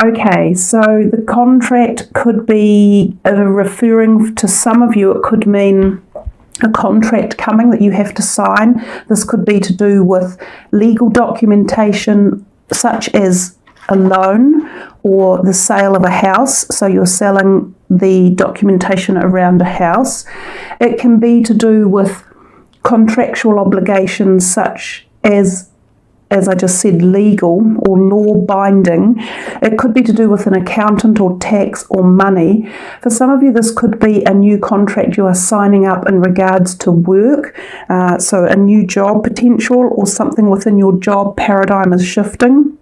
Okay, so the contract could be referring to some of you, it could mean a contract coming that you have to sign. This could be to do with legal documentation such as a loan or the sale of a house. So you're selling the documentation around a house. It can be to do with contractual obligations such as I just said, legal or law binding. It could be to do with an accountant or tax or money. For some of you, this could be a new contract you are signing up in regards to work, so a new job potential or something within your job paradigm is shifting.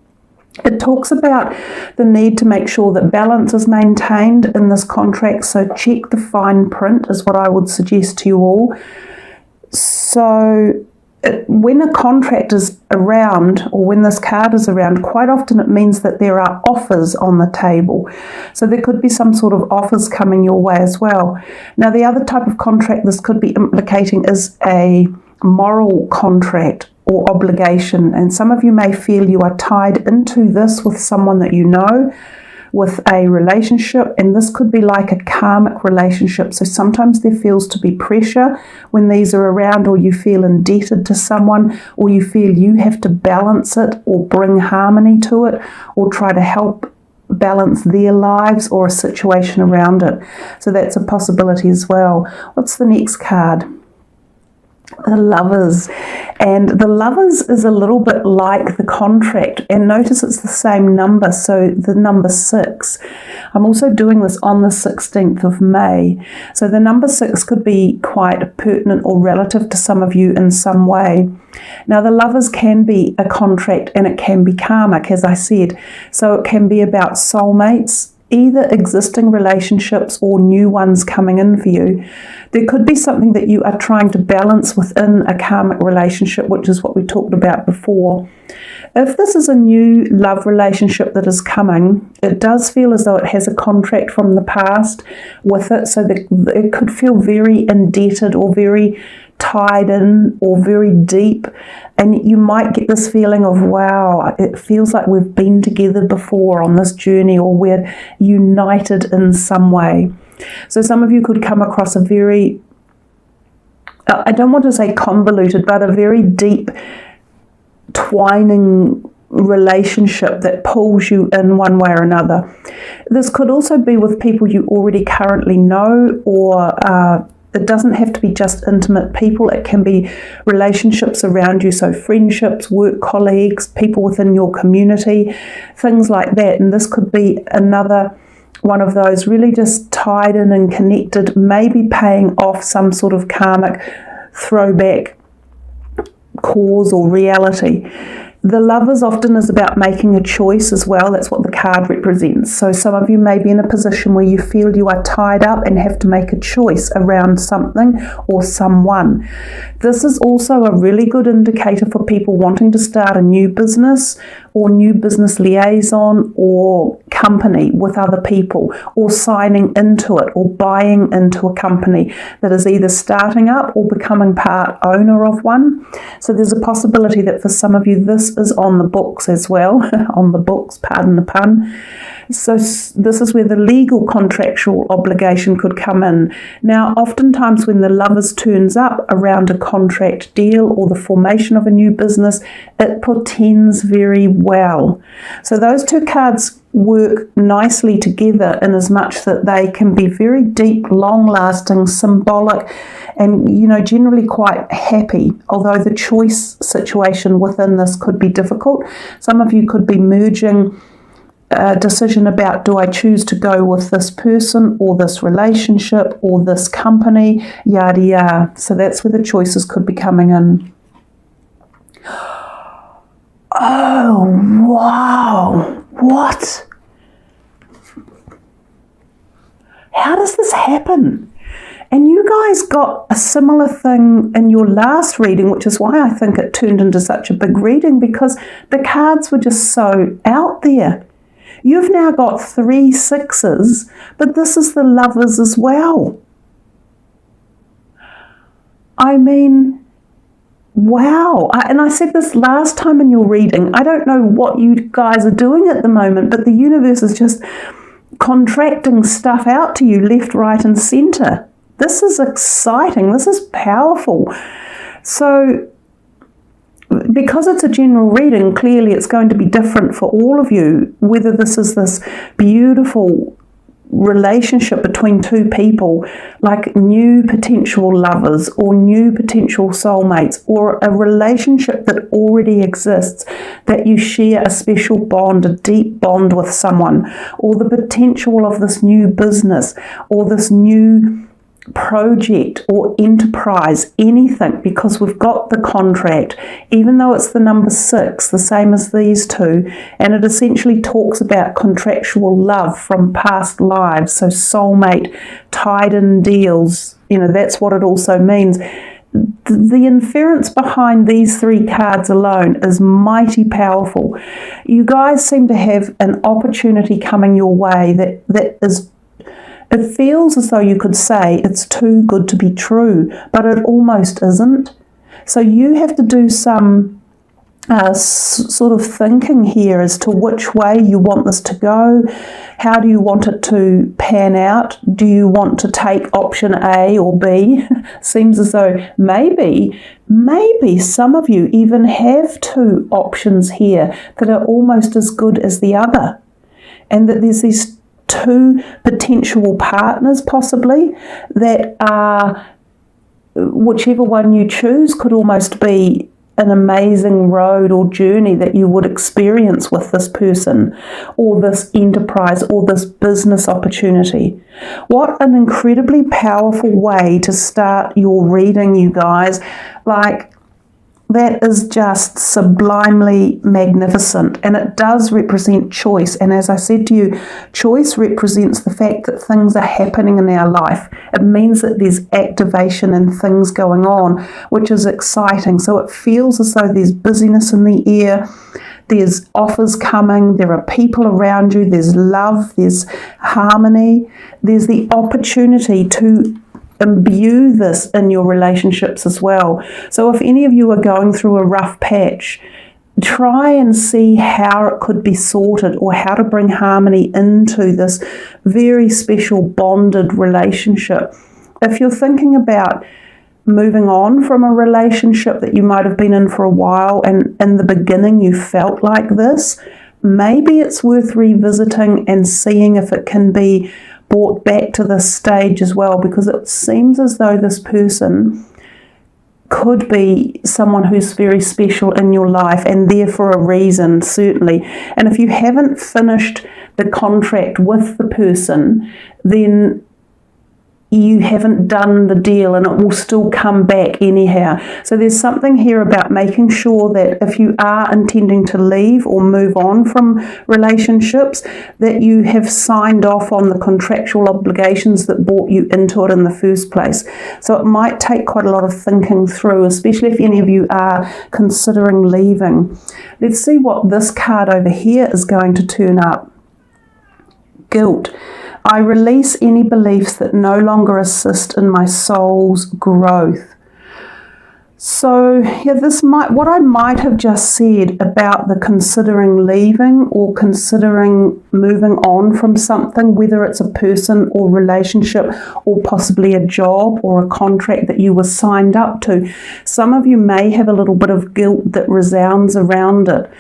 It talks about the need to make sure that balance is maintained in this contract, so check the fine print is what I would suggest to you all. So when a contract is around, or when this card is around, quite often it means that there are offers on the table. So there could be some sort of offers coming your way as well. Now, the other type of contract this could be implicating is a moral contract or obligation. And some of you may feel you are tied into this with someone that you know, with a relationship, and this could be like a karmic relationship. So sometimes there feels to be pressure when these are around, or you feel indebted to someone, or you feel you have to balance it or bring harmony to it or try to help balance their lives or a situation around it. So that's a possibility as well. What's the next card? The Lovers. And the Lovers is a little bit like the contract, and notice it's the same number, so the number 6. I'm also doing this on the 16th of May, so the number 6 could be quite pertinent or relative to some of you in some way. Now, the Lovers can be a contract and it can be karmic, as I said, so it can be about soulmates, either existing relationships or new ones coming in for you. There could be something that you are trying to balance within a karmic relationship, which is what we talked about before. If this is a new love relationship that is coming, it does feel as though it has a contract from the past with it, so that it could feel very indebted or very tied in or very deep, and you might get this feeling of, wow, it feels like we've been together before on this journey, or we're united in some way. So some of you could come across a very, I don't want to say convoluted, but a very deep twining relationship that pulls you in one way or another. This could also be with people you already currently know, or it doesn't have to be just intimate people. It can be relationships around you, so friendships, work colleagues, people within your community, things like that. And this could be another one of those really just tied in and connected, maybe paying off some sort of karmic throwback cause or reality. The Lovers often is about making a choice as well. That's what the card represents. So some of you may be in a position where you feel you are tied up and have to make a choice around something or someone. This is also a really good indicator for people wanting to start a new business or new business liaison or company with other people, or signing into it or buying into a company that is either starting up or becoming part owner of one. So there's a possibility that for some of you this is on the books as well. On the books, pardon the pun. So this is where the legal contractual obligation could come in. Now, oftentimes when the Lovers turns up around a contract deal or the formation of a new business, it portends very well. So those two cards work nicely together in as much that they can be very deep, long-lasting, symbolic, and generally quite happy, although the choice situation within this could be difficult. Some of you could be merging a decision about, do I choose to go with this person or this relationship or this company, yada yada. So that's where the choices could be coming in. Oh, wow. What? How does this happen? And you guys got a similar thing in your last reading, which is why I think it turned into such a big reading, because the cards were just so out there. You've now got 3 6s, but this is the Lovers as well. I mean, wow. And I said this last time in your reading, I don't know what you guys are doing at the moment, but the universe is just contracting stuff out to you left, right and centre. This is exciting. This is powerful. So because it's a general reading, clearly it's going to be different for all of you, whether this is this beautiful relationship between two people, like new potential lovers or new potential soulmates, or a relationship that already exists, that you share a special bond, a deep bond with someone, or the potential of this new business or this new project or enterprise, anything, because we've got the contract, even though it's the number 6, the same as these two, and it essentially talks about contractual love from past lives, so soulmate, tied-in deals, that's what it also means. The inference behind these 3 cards alone is mighty powerful. You guys seem to have an opportunity coming your way that is, it feels as though you could say it's too good to be true, but it almost isn't. So you have to do some sort of thinking here as to which way you want this to go. How do you want it to pan out? Do you want to take option A or B? Seems as though maybe some of you even have 2 options here that are almost as good as the other, and that there's these 2 potential partners possibly that are, whichever one you choose could almost be an amazing road or journey that you would experience with this person or this enterprise or this business opportunity. What an incredibly powerful way to start your reading, you guys. That is just sublimely magnificent, and it does represent choice. And as I said to you, choice represents the fact that things are happening in our life. It means that there's activation and things going on, which is exciting. So it feels as though there's busyness in the air, there's offers coming, there are people around you, there's love, there's harmony, there's the opportunity to imbue this in your relationships as well. So if any of you are going through a rough patch, try and see how it could be sorted, or how to bring harmony into this very special bonded relationship. If you're thinking about moving on from a relationship that you might have been in for a while, and in the beginning you felt like this, maybe it's worth revisiting and seeing if it can be brought back to this stage as well, because it seems as though this person could be someone who's very special in your life and there for a reason, certainly. And if you haven't finished the contract with the person, then you haven't done the deal, and it will still come back anyhow. So there's something here about making sure that if you are intending to leave or move on from relationships, that you have signed off on the contractual obligations that brought you into it in the first place. So it might take quite a lot of thinking through, especially if any of you are considering leaving. Let's see what this card over here is going to turn up. Guilt. I release any beliefs that no longer assist in my soul's growth. So, yeah, what I might have just said about the considering leaving or considering moving on from something, whether it's a person or relationship or possibly a job or a contract that you were signed up to, some of you may have a little bit of guilt that resounds around it.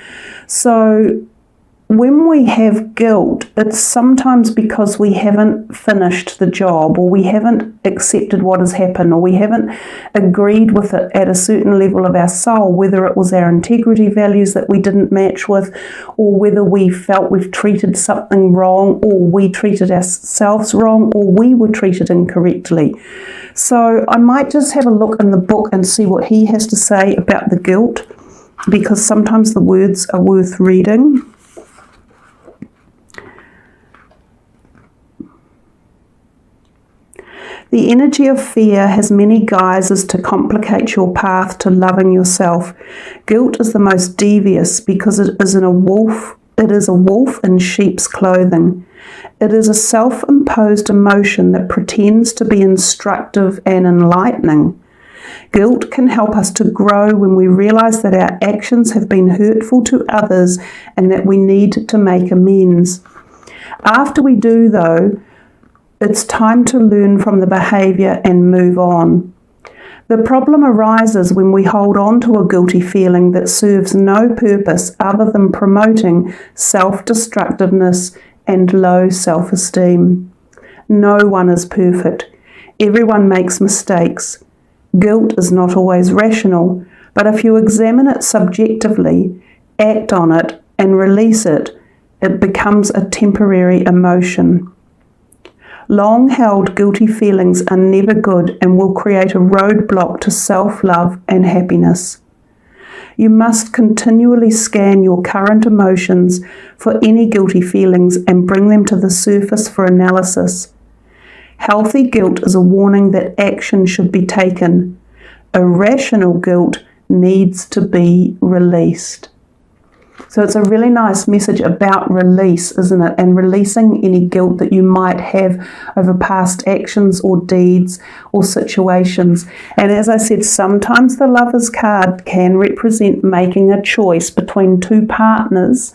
So when we have guilt, it's sometimes because we haven't finished the job, or we haven't accepted what has happened, or we haven't agreed with it at a certain level of our soul, whether it was our integrity values that we didn't match with, or whether we felt we've treated something wrong, or we treated ourselves wrong, or we were treated incorrectly. So I might just have a look in the book and see what he has to say about the guilt, because sometimes the words are worth reading. The energy of fear has many guises to complicate your path to loving yourself. Guilt is the most devious because it is a wolf in sheep's clothing. It is a self-imposed emotion that pretends to be instructive and enlightening. Guilt can help us to grow when we realize that our actions have been hurtful to others and that we need to make amends. After we do, though, it's time to learn from the behavior and move on. The problem arises when we hold on to a guilty feeling that serves no purpose other than promoting self-destructiveness and low self-esteem. No one is perfect. Everyone makes mistakes. Guilt is not always rational, but if you examine it subjectively, act on it, and release it, it becomes a temporary emotion. Long-held guilty feelings are never good and will create a roadblock to self-love and happiness. You must continually scan your current emotions for any guilty feelings and bring them to the surface for analysis. Healthy guilt is a warning that action should be taken. Irrational guilt needs to be released. So it's a really nice message about release, isn't it? And releasing any guilt that you might have over past actions or deeds or situations. And as I said, sometimes the Lovers card can represent making a choice between two partners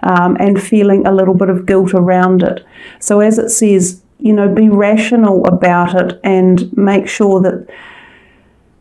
and feeling a little bit of guilt around it. So as it says, be rational about it and make sure that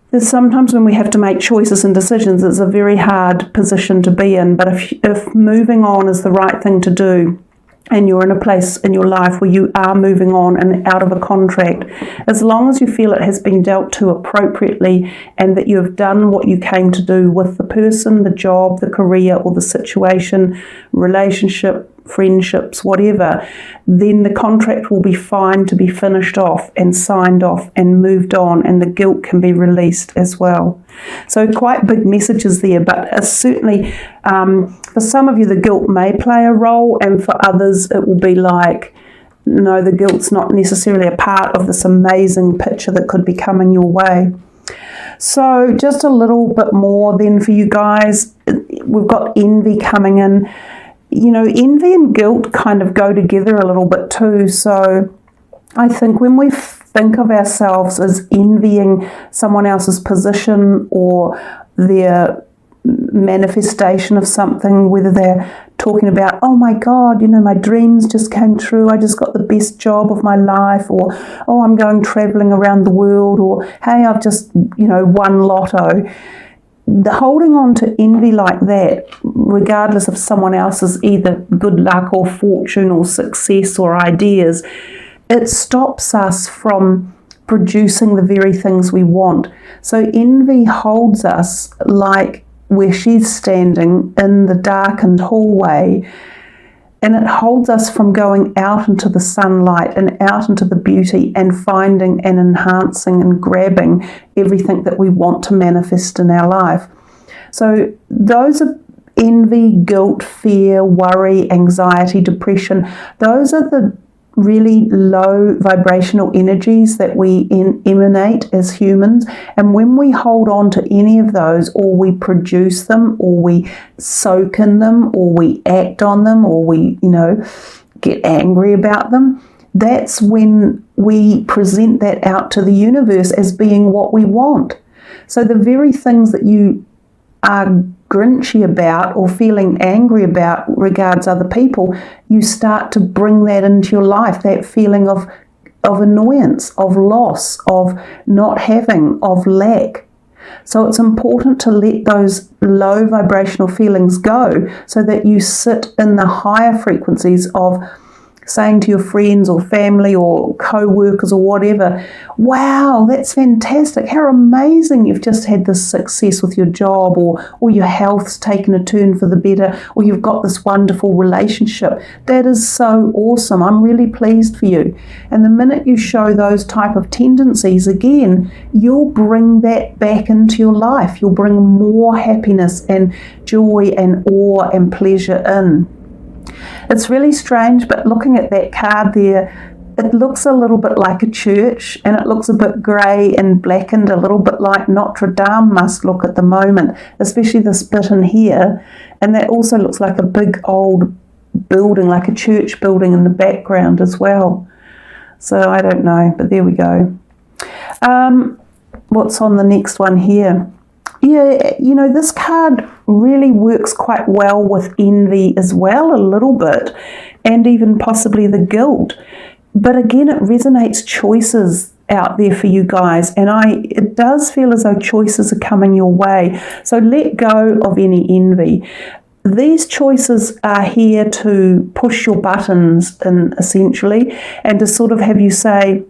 there's sometimes when we have to make choices and decisions, it's a very hard position to be in. But if moving on is the right thing to do, and you're in a place in your life where you are moving on and out of a contract, as long as you feel it has been dealt to appropriately and that you have done what you came to do with the person, the job, the career, or the situation, relationship, friendships, whatever, then the contract will be fine to be finished off and signed off and moved on, and the guilt can be released as well. So quite big messages there, but certainly for some of you the guilt may play a role, and for others it will be like, no, the guilt's not necessarily a part of this amazing picture that could be coming your way. So just a little bit more then for you guys. We've got envy coming in. Envy and guilt kind of go together a little bit too. So I think when we think of ourselves as envying someone else's position or their manifestation of something, whether they're talking about, oh my God, my dreams just came true, I just got the best job of my life, or oh, I'm going traveling around the world, or hey, I've just, won lotto. The holding on to envy like that, regardless of someone else's either good luck or fortune or success or ideas, it stops us from producing the very things we want. So envy holds us like where she's standing in the darkened hallway, and it holds us from going out into the sunlight and out into the beauty and finding and enhancing and grabbing everything that we want to manifest in our life. So those are envy, guilt, fear, worry, anxiety, depression. Those are the really low vibrational energies that we emanate as humans. And when we hold on to any of those, or we produce them, or we soak in them, or we act on them, or we, get angry about them, that's when we present that out to the universe as being what we want. So the very things that you are grinchy about or feeling angry about regards other people, you start to bring that into your life, that feeling of annoyance, of loss, of not having, of lack. So it's important to let those low vibrational feelings go so that you sit in the higher frequencies of saying to your friends or family or co-workers or whatever, wow, that's fantastic, how amazing, you've just had this success with your job, or your health's taken a turn for the better, or you've got this wonderful relationship. That is so awesome, I'm really pleased for you. And the minute you show those type of tendencies again, you'll bring that back into your life. You'll bring more happiness and joy and awe and pleasure in. It's really strange, but looking at that card there, it looks a little bit like a church, and it looks a bit grey and blackened, a little bit like Notre Dame must look at the moment, especially this bit in here. And that also looks like a big old building, like a church building in the background as well. So I don't know, but there we go. what's on the next one here? Yeah, you know, this card really works quite well with envy as well, a little bit, and even possibly the guilt. But again, it resonates choices out there for you guys, and it does feel as though choices are coming your way. So let go of any envy. These choices are here to push your buttons in, essentially, and to sort of have you say,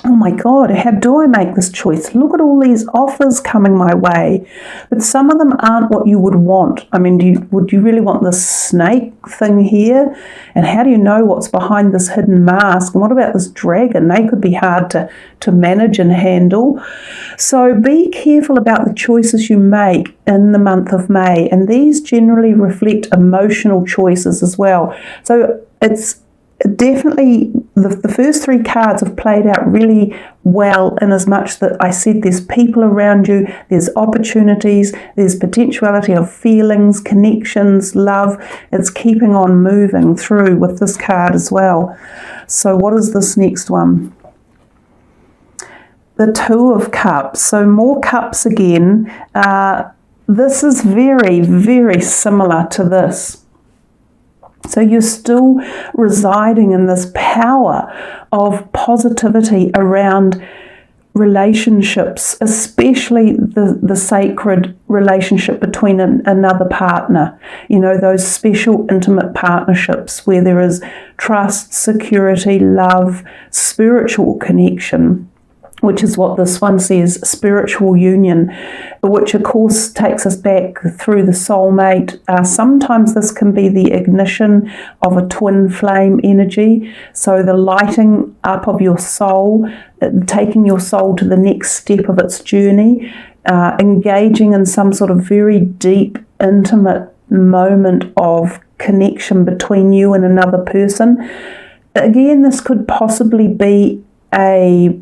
oh my God, how do I make this choice? Look at all these offers coming my way. But some of them aren't what you would want. I mean, would you really want this snake thing here? And how do you know what's behind this hidden mask? And what about this dragon? They could be hard to manage and handle. So be careful about the choices you make in the month of May. And these generally reflect emotional choices as well. So it's definitely the first three cards have played out really well, in as much that I said there's people around you, there's opportunities, there's potentiality of feelings, connections, love. It's keeping on moving through with this card as well. So what is this next one? The Two of Cups. So more cups again. This is very, very similar to this. So you're still residing in this power of positivity around relationships, especially the sacred relationship between another partner. You know, those special intimate partnerships where there is trust, security, love, spiritual connection, which is what this one says, spiritual union, which of course takes us back through the soulmate. Sometimes this can be the ignition of a twin flame energy, so the lighting up of your soul, taking your soul to the next step of its journey, engaging in some sort of very deep, intimate moment of connection between you and another person. Again, this could possibly be a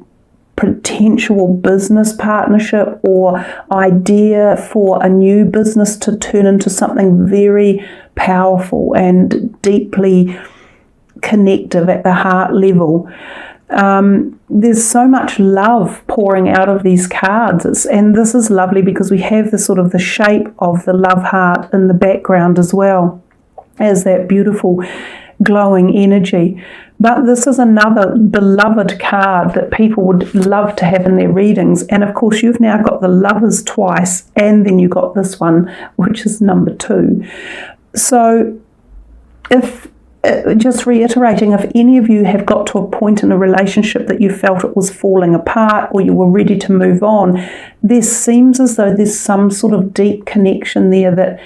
potential business partnership or idea for a new business to turn into something very powerful and deeply connective at the heart level. There's so much love pouring out of these cards, and this is lovely because we have the sort of the shape of the love heart in the background as well as that beautiful glowing energy. But this is another beloved card that people would love to have in their readings. And of course, you've now got the Lovers twice, and then you got this one, which is number 2. So if just reiterating, if any of you have got to a point in a relationship that you felt it was falling apart or you were ready to move on, there seems as though there's some sort of deep connection there that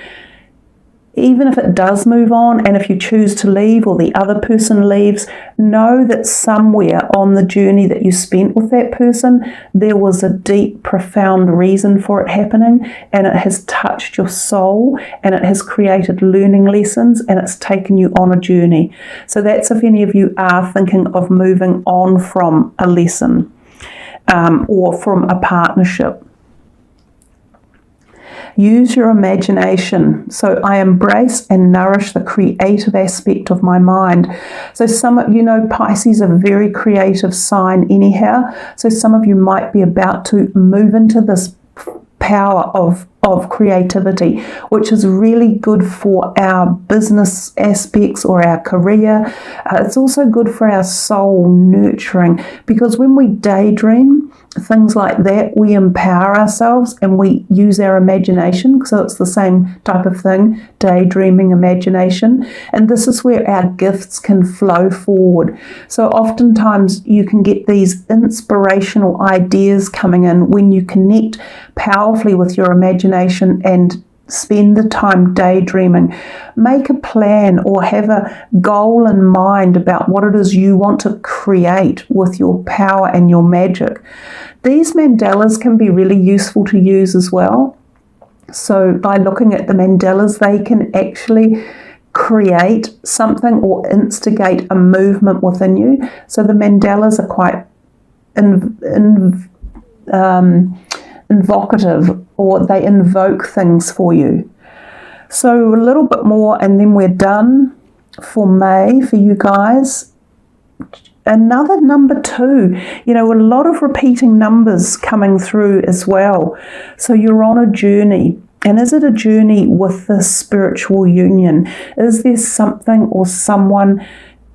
even if it does move on, and if you choose to leave or the other person leaves, know that somewhere on the journey that you spent with that person, there was a deep, profound reason for it happening, and it has touched your soul, and it has created learning lessons, and it's taken you on a journey. So that's if any of you are thinking of moving on from a lesson or from a partnership. Use your imagination. So I embrace and nourish the creative aspect of my mind. So some of you know Pisces are a very creative sign anyhow. So some of you might be about to move into this power of creativity, which is really good for our business aspects or our career. It's also good for our soul nurturing, because when we daydream, things like that, we empower ourselves and we use our imagination. So it's the same type of thing, daydreaming, imagination. And this is where our gifts can flow forward. So oftentimes you can get these inspirational ideas coming in when you connect powerfully with your imagination and spend the time daydreaming. Make a plan or have a goal in mind about what it is you want to create with your power and your magic. These mandalas can be really useful to use as well. So by looking at the mandalas, they can actually create something or instigate a movement within you. So the mandalas are quite invocative, or they invoke things for you. So a little bit more and then we're done for May for you guys. another number 2, a lot of repeating numbers coming through as well. So you're on a journey. And is it a journey with this spiritual union? Is there something or someone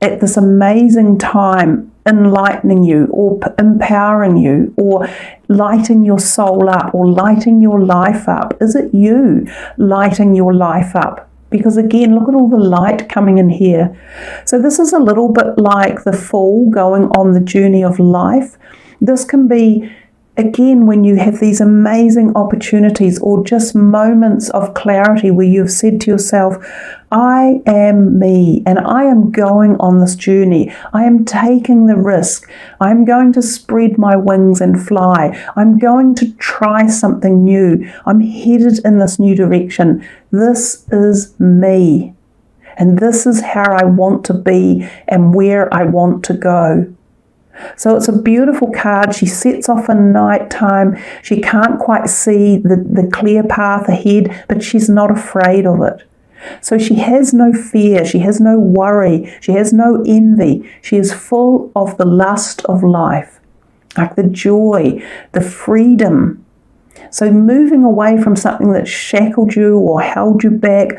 at this amazing time enlightening you or empowering you or lighting your soul up or lighting your life up? Is it you lighting your life up? Because again, look at all the light coming in here. So this is a little bit like the Fool going on the journey of life. This can be, again, when you have these amazing opportunities or just moments of clarity where you've said to yourself, I am me and I am going on this journey. I am taking the risk. I'm going to spread my wings and fly. I'm going to try something new. I'm headed in this new direction. This is me. And this is how I want to be and where I want to go. So it's a beautiful card. She sets off in night time. She can't quite see the clear path ahead, but she's not afraid of it. So she has no fear. She has no worry. She has no envy. She is full of the lust of life, like the joy, the freedom. So moving away from something that shackled you or held you back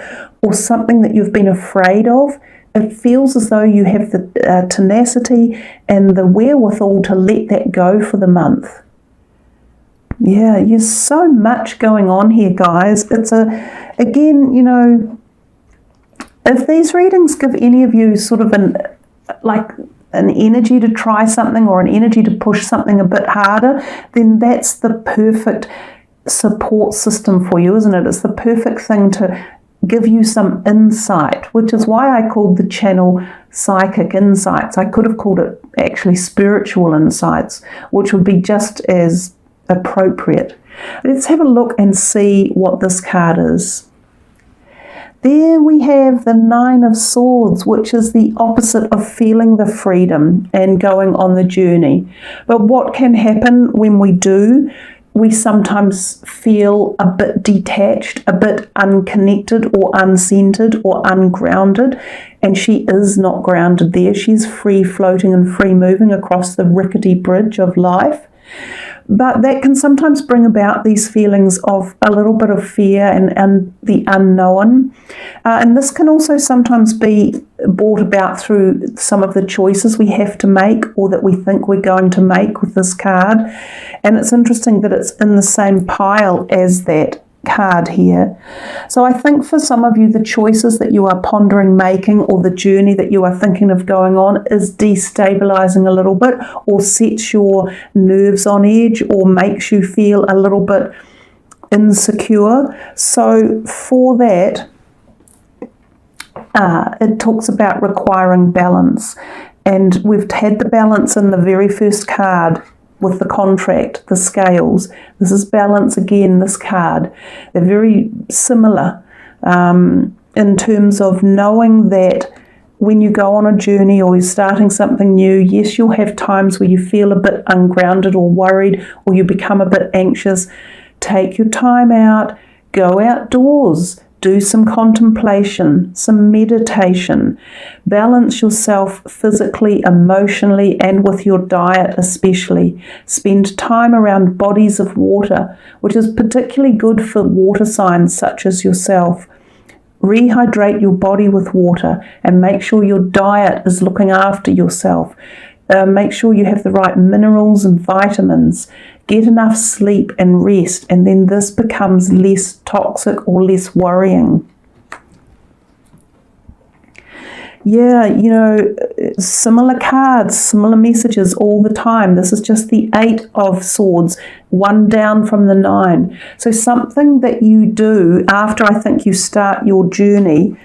or something that you've been afraid of, it feels as though you have the tenacity and the wherewithal to let that go for the month. Yeah, there's so much going on here, guys. It's again, if these readings give any of you sort of an energy to try something or an energy to push something a bit harder, then that's the perfect support system for you, isn't it? It's the perfect thing to give you some insight, which is why I called the channel Psychic Insights. I could have called it actually Spiritual Insights, which would be just as appropriate. Let's have a look and see what this card is. There we have the Nine of Swords, which is the opposite of feeling the freedom and going on the journey. But what can happen when we do? We sometimes feel a bit detached, a bit unconnected or uncentered or ungrounded, and she is not grounded there. She's free floating and free moving across the rickety bridge of life. But that can sometimes bring about these feelings of a little bit of fear and the unknown. And this can also sometimes be brought about through some of the choices we have to make or that we think we're going to make with this card. And it's interesting that it's in the same pile as that card here. So I think for some of you, the choices that you are pondering making or the journey that you are thinking of going on is destabilizing a little bit or sets your nerves on edge or makes you feel a little bit insecure. So for that, it talks about requiring balance. And we've had the balance in the very first card with the contract, the scales. This is balance again, this card. They're very similar in terms of knowing that when you go on a journey or you're starting something new, yes, you'll have times where you feel a bit ungrounded or worried or you become a bit anxious. Take your time out, go outdoors, do some contemplation, some meditation. Balance yourself physically, emotionally, and with your diet especially. Spend time around bodies of water, which is particularly good for water signs such as yourself. Rehydrate your body with water and make sure your diet is looking after yourself. Make sure you have the right minerals and vitamins. Get enough sleep and rest, and then this becomes less toxic or less worrying. Yeah, similar cards, similar messages all the time. This is just the 8 of Swords, one down from the 9. So something that you do after I think you start your journey,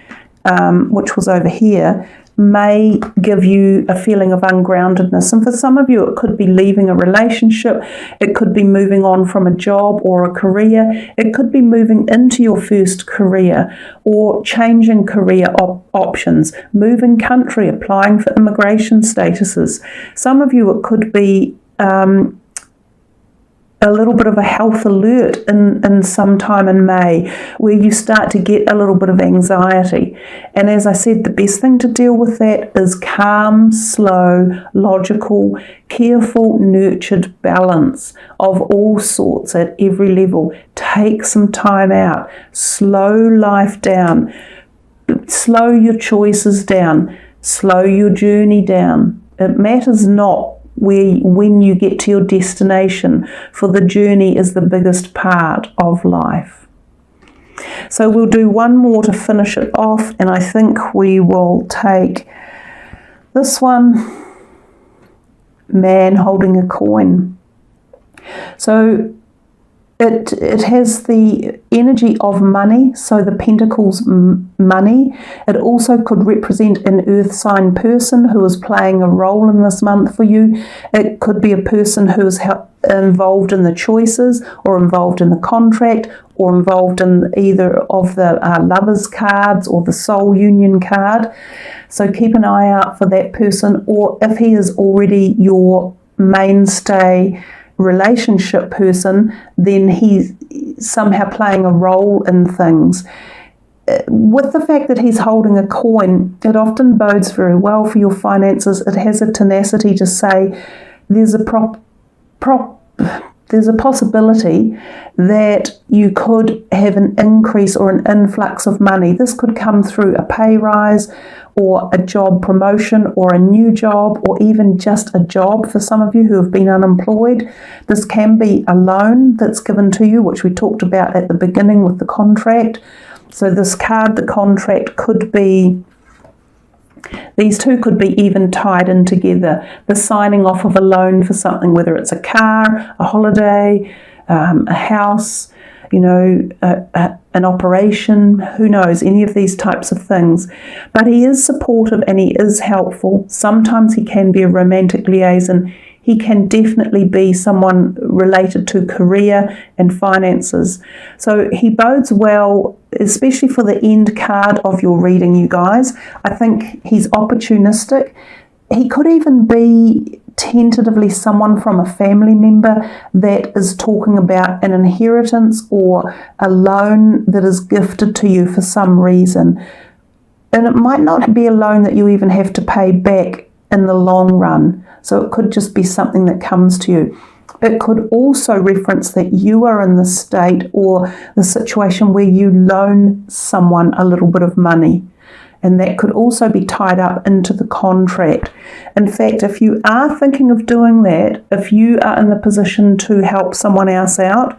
which was over here, may give you a feeling of ungroundedness. And for some of you, it could be leaving a relationship. It could be moving on from a job or a career. It could be moving into your first career or changing career options, moving country, applying for immigration statuses. Some of you, it could be a little bit of a health alert in some time in May, where you start to get a little bit of anxiety. And as I said, the best thing to deal with that is calm, slow, logical, careful, nurtured balance of all sorts at every level. Take some time out, slow life down, slow your choices down, slow your journey down. It matters not when you get to your destination, for the journey is the biggest part of life. So we'll do one more to finish it off, and I think we will take this one, man holding a coin. So it has the energy of money, so the pentacles, money. It also could represent an earth sign person who is playing a role in this month for you. It could be a person who is involved in the choices, or involved in the contract, or involved in either of the lovers cards or the soul union card. So keep an eye out for that person, or if he is already your mainstay relationship person, then he's somehow playing a role in things. With the fact that he's holding a coin, it often bodes very well for your finances. It has a tenacity to say there's a there's a possibility that you could have an increase or an influx of money. This could come through a pay rise, or a job promotion, or a new job, or even just a job for some of you who have been unemployed. This can be a loan that's given to you, which we talked about at the beginning with the contract. So this card, the contract, could be, these two could be even tied in together. The signing off of a loan for something, whether it's a car, a holiday, a house, an operation, who knows, any of these types of things. But he is supportive and he is helpful. Sometimes he can be a romantic liaison. He can definitely be someone related to career and finances. So he bodes well, especially for the end card of your reading, you guys. I think he's opportunistic. He could even be tentatively someone from a family member that is talking about an inheritance or a loan that is gifted to you for some reason. And it might not be a loan that you even have to pay back in the long run. So it could just be something that comes to you. It could also reference that you are in the state or the situation where you loan someone a little bit of money. And that could also be tied up into the contract. In fact, if you are thinking of doing that, if you are in the position to help someone else out,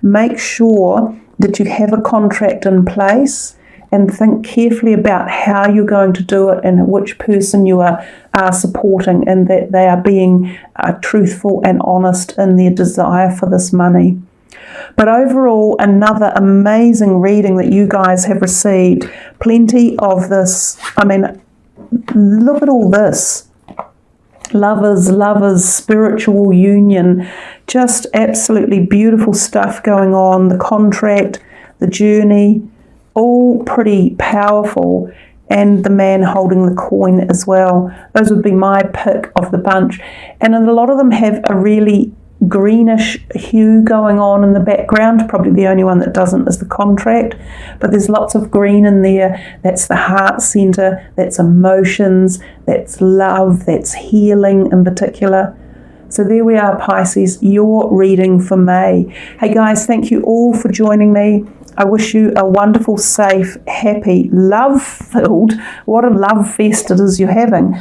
make sure that you have a contract in place and think carefully about how you're going to do it and which person you are supporting, and that they are being truthful and honest in their desire for this money. But overall, another amazing reading that you guys have received. Plenty of this. I mean, look at all this. Lovers, spiritual union. Just absolutely beautiful stuff going on. The contract, the journey, all pretty powerful. And the man holding the coin as well. Those would be my pick of the bunch. And a lot of them have a really greenish hue going on in the background. Probably the only one that doesn't is the contract, but there's lots of green in there. That's the heart center, that's emotions, that's love, that's healing in particular. So there we are, Pisces, your reading for May. Hey guys, thank you all for joining me. I wish you a wonderful, safe, happy, love-filled, what a love fest it is you're having,